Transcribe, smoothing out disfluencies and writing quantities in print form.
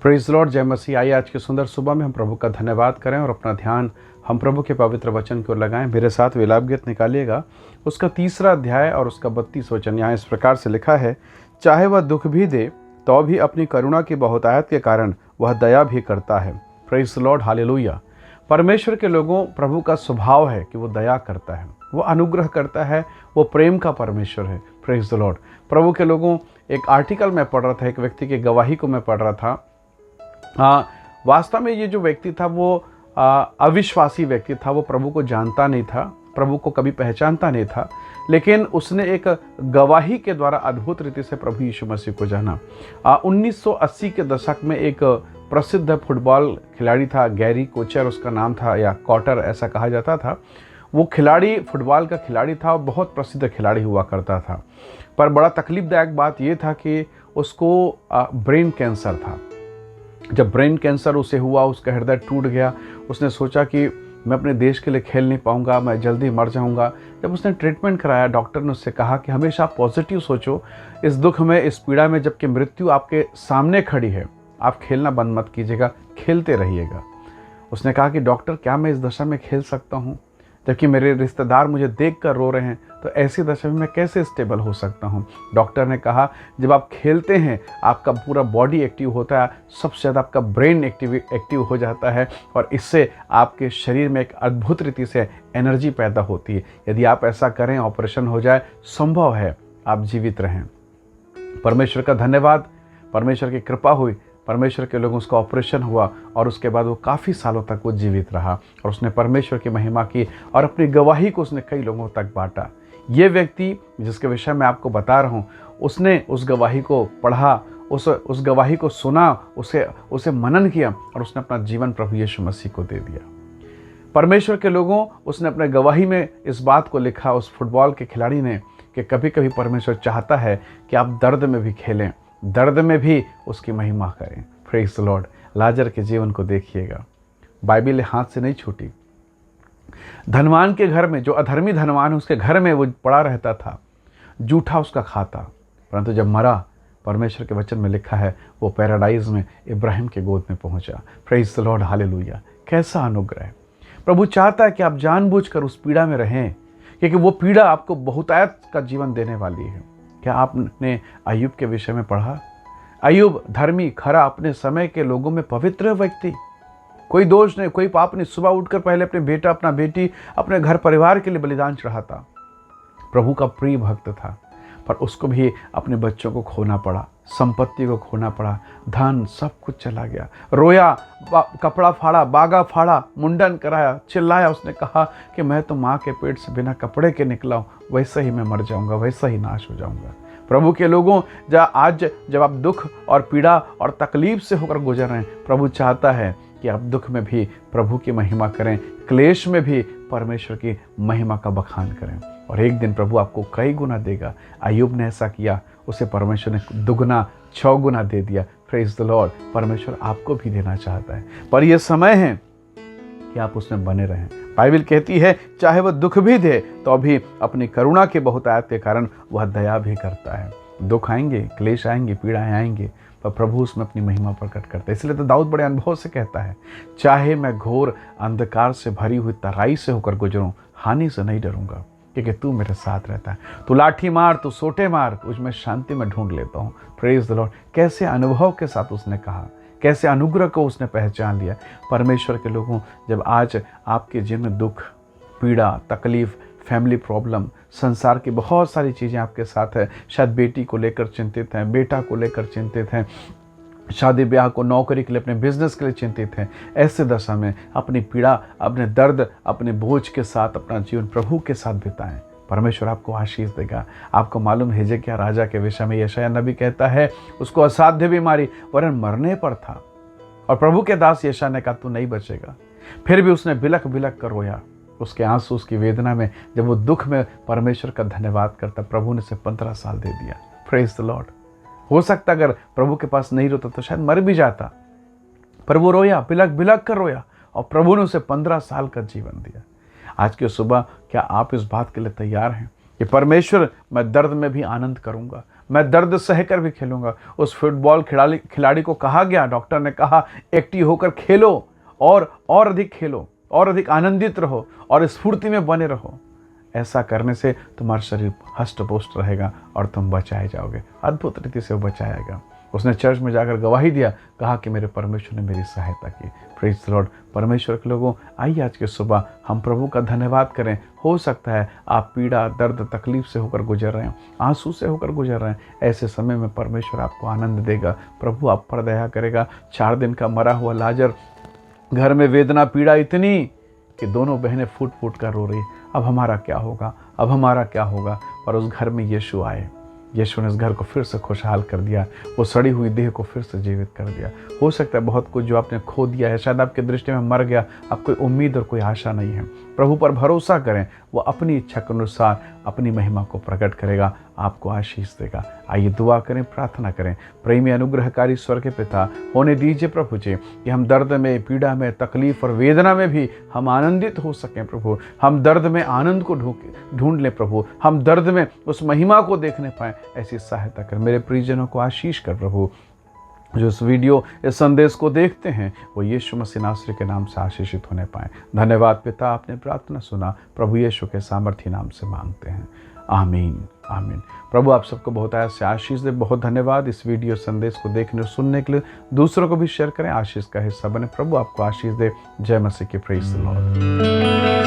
Praise the Lord, जय मसीह। आइए आज की सुंदर सुबह में हम प्रभु का धन्यवाद करें और अपना ध्यान हम प्रभु के पवित्र वचन की ओर लगाएं। मेरे साथ विलाप गीत निकालिएगा, उसका 3 अध्याय और उसका 32 वचन। यहाँ इस प्रकार से लिखा है, चाहे वह दुख भी दे तो भी अपनी करुणा की बहुतायत के कारण वह दया भी करता है। Praise the Lord, hallelujah. परमेश्वर के लोगों, प्रभु का स्वभाव है कि वो दया करता है, वो अनुग्रह करता है, वो प्रेम का परमेश्वर है। Praise the Lord. प्रभु के लोगों, एक आर्टिकल मैं पढ़ रहा था, एक व्यक्ति की गवाही को मैं पढ़ रहा था। वास्तव में ये जो व्यक्ति था वो अविश्वासी व्यक्ति था, वो प्रभु को जानता नहीं था, प्रभु को कभी पहचानता नहीं था, लेकिन उसने एक गवाही के द्वारा अद्भुत रीति से प्रभु यीशु मसीह को जाना। 1980 के दशक में एक प्रसिद्ध फुटबॉल खिलाड़ी था, गैरी कोचर उसका नाम था, या कॉटर ऐसा कहा जाता था। वो खिलाड़ी फुटबॉल का खिलाड़ी था और बहुत प्रसिद्ध खिलाड़ी हुआ करता था। पर बड़ा तकलीफदायक बात ये था कि उसको ब्रेन कैंसर था। जब ब्रेन कैंसर उसे हुआ, उसका हृदय टूट गया। उसने सोचा कि मैं अपने देश के लिए खेल नहीं पाऊंगा, मैं जल्दी मर जाऊंगा। जब उसने ट्रीटमेंट कराया, डॉक्टर ने उससे कहा कि हमेशा पॉजिटिव सोचो, इस दुख में, इस पीड़ा में, जबकि मृत्यु आपके सामने खड़ी है, आप खेलना बंद मत कीजिएगा, खेलते रहिएगा। उसने कहा कि डॉक्टर, क्या मैं इस दशा में खेल सकता हूँ, जबकि मेरे रिश्तेदार मुझे देख कर रो रहे हैं, तो ऐसी दशा में मैं कैसे स्टेबल हो सकता हूँ। डॉक्टर ने कहा, जब आप खेलते हैं आपका पूरा बॉडी एक्टिव होता है, सबसे ज़्यादा आपका ब्रेन एक्टिव हो जाता है, और इससे आपके शरीर में एक अद्भुत रीति से एनर्जी पैदा होती है। यदि आप ऐसा करें, ऑपरेशन हो जाए, संभव है आप जीवित रहें। परमेश्वर का धन्यवाद, परमेश्वर की कृपा हुई, परमेश्वर के लोगों, उसका ऑपरेशन हुआ और उसके बाद वो काफ़ी सालों तक वो जीवित रहा और उसने परमेश्वर की महिमा की और अपनी गवाही को उसने कई लोगों तक बांटा। ये व्यक्ति जिसके विषय में आपको बता रहा हूँ, उसने उस गवाही को पढ़ा, उस गवाही को सुना, उसे मनन किया और उसने अपना जीवन प्रभु यीशु मसीह को दे दिया। परमेश्वर के लोगों, उसने अपने गवाही में इस बात को लिखा, उस फुटबॉल के खिलाड़ी ने, कि कभी कभी परमेश्वर चाहता है कि आप दर्द में भी खेलें, दर्द में भी उसकी महिमा करें। Praise the Lord. लाजर के जीवन को देखिएगा, बाइबिल हाथ से नहीं छूटी। धनवान के घर में, जो अधर्मी धनवान है, उसके घर में वो पड़ा रहता था, जूठा उसका खाता, परंतु जब मरा, परमेश्वर के वचन में लिखा है, वो पैराडाइज में इब्राहिम के गोद में पहुंचा। Praise the Lord, hallelujah. कैसा अनुग्रह है। प्रभु चाहता है कि आप जानबूझकर उस पीड़ा में रहें, क्योंकि वो पीड़ा आपको बहुतायत का जीवन देने वाली है। क्या आपने अय्यूब के विषय में पढ़ा? अय्यूब धर्मी, खरा, अपने समय के लोगों में पवित्र व्यक्ति, कोई दोष नहीं, कोई पाप नहीं। सुबह उठकर पहले अपने बेटा, अपना बेटी, अपने घर परिवार के लिए बलिदान चढ़ाता। प्रभु का प्रिय भक्त था, पर उसको भी अपने बच्चों को खोना पड़ा, संपत्ति को खोना पड़ा, धन सब कुछ चला गया। रोया, कपड़ा फाड़ा, बागा फाड़ा, मुंडन कराया, चिल्लाया। उसने कहा कि मैं तो माँ के पेट से बिना कपड़े के निकला हूँ, वैसे ही मैं मर जाऊँगा, वैसे ही नाश हो जाऊँगा। प्रभु के लोगों, आज जब आप दुख और पीड़ा और तकलीफ से होकर गुजर रहे हैं, प्रभु चाहता है कि आप दुख में भी प्रभु की महिमा करें, क्लेश में भी परमेश्वर की महिमा का बखान करें, और एक दिन प्रभु आपको कई गुना देगा। अय्यूब ने ऐसा किया, उसे परमेश्वर ने दुगना 6 गुना दे दिया। Praise the Lord. परमेश्वर आपको भी देना चाहता है, पर यह समय है कि आप उसमें बने रहें। बाइबिल कहती है, चाहे वह दुख भी दे तो भी अपनी करुणा के बहुतायत के कारण वह दया भी करता है। दुख आएंगे, क्लेश आएंगे, पीड़ाएं आएंगे, पर प्रभु उसमें अपनी महिमा प्रकट करता है। इसलिए तो दाऊद बड़े अनुभव से कहता है, चाहे मैं घोर अंधकार से भरी हुई तराई से होकर गुजरूं, हानि से नहीं डरूंगा, क्योंकि तू मेरे साथ रहता है। तू लाठी मार, तू सोटे मार, तुझ में शांति में ढूंढ लेता हूँ। Praise the Lord. कैसे अनुभव के साथ उसने कहा, कैसे अनुग्रह को उसने पहचान लिया। परमेश्वर के लोगों, जब आज आपके जीवन में दुख, पीड़ा, तकलीफ, फैमिली प्रॉब्लम, संसार की बहुत सारी चीज़ें आपके साथ है, शायद बेटी को लेकर चिंतित हैं, बेटा को लेकर चिंतित हैं, शादी ब्याह को, नौकरी के लिए, अपने बिजनेस के लिए चिंतित हैं, ऐसे दशा में अपनी पीड़ा, अपने दर्द, अपने बोझ के साथ अपना जीवन प्रभु के साथ बिताएं। परमेश्वर आपको आशीष देगा। आपको मालूम है, हिजकिय्याह राजा के विषय में यशायाह नबी कहता है, उसको असाध्य बीमारी, वरन मरने पर था, और प्रभु के दास यशायाह ने कहा, तू नहीं बचेगा। फिर भी उसने बिलख बिलख कर रोया। उसके आंसू, उसकी वेदना में, जब वो दुख में परमेश्वर का धन्यवाद करता, प्रभु ने उसे 15 साल दे दिया। Praise the Lord. हो सकता अगर प्रभु के पास नहीं रोता तो शायद मर भी जाता, पर वो रोया, बिलख बिलख कर रोया, और प्रभु ने उसे 15 साल का जीवन दिया। आज की सुबह क्या आप इस बात के लिए तैयार हैं कि परमेश्वर मैं दर्द में भी आनंद करूंगा, मैं दर्द सहकर भी खेलूंगा। उस फुटबॉल खिलाड़ी को कहा गया, डॉक्टर ने कहा एक्टिव होकर खेलो और अधिक खेलो और अधिक आनंदित रहो और स्फूर्ति में बने रहो। ऐसा करने से तुम्हारा शरीर हष्ट पुष्ट रहेगा और तुम बचाए जाओगे। अद्भुत रीति से वो बचाएगा। उसने चर्च में जाकर गवाही दिया, कहा कि मेरे परमेश्वर ने मेरी सहायता की। Praise the Lord. परमेश्वर के लोगों, आइए आज की सुबह हम प्रभु का धन्यवाद करें। हो सकता है आप पीड़ा, दर्द, तकलीफ से होकर गुजर रहे हैं, आंसू से होकर गुजर रहे हैं। ऐसे समय में परमेश्वर आपको आनंद देगा, प्रभु आप पर दया करेगा। 4 दिन का मरा हुआ लाजर, घर में वेदना पीड़ा इतनी कि दोनों बहनें फूट फूट कर रो रही, अब हमारा क्या होगा, अब हमारा क्या होगा। पर उस घर में यीशु आए। यीशु ने इस घर को फिर से खुशहाल कर दिया, वो सड़ी हुई देह को फिर से जीवित कर दिया। हो सकता है बहुत कुछ जो आपने खो दिया है, शायद आपकी दृष्टि में मर गया, अब कोई उम्मीद और कोई आशा नहीं है। प्रभु पर भरोसा करें, वो अपनी इच्छा के अनुसार अपनी महिमा को प्रकट करेगा, आपको आशीष देगा। आइए दुआ करें, प्रार्थना करें। प्रेमी अनुग्रहकारी स्वर्ग के पिता, होने दीजिए प्रभु जी कि हम दर्द में, पीड़ा में, तकलीफ और वेदना में भी हम आनंदित हो सकें प्रभु। हम दर्द में आनंद को ढूंढ लें प्रभु, हम दर्द में उस महिमा को देखने पाएं। ऐसी सहायता कर, मेरे प्रियजनों को आशीष कर प्रभु। जो इस वीडियो, इस संदेश को देखते हैं, वो यीशु मसीह नासरी के नाम से आशीषित होने पाएं। धन्यवाद पिता, आपने प्रार्थना सुना, प्रभु यीशु के सामर्थी नाम से मांगते हैं, आमीन आमीन। प्रभु आप सबको बहुत से आशीष दे। बहुत धन्यवाद इस वीडियो संदेश को देखने और सुनने के लिए। दूसरों को भी शेयर करें, आशीष का हिस्सा बने। प्रभु आपको आशीष दे। जय मसीह की। Praise the Lord.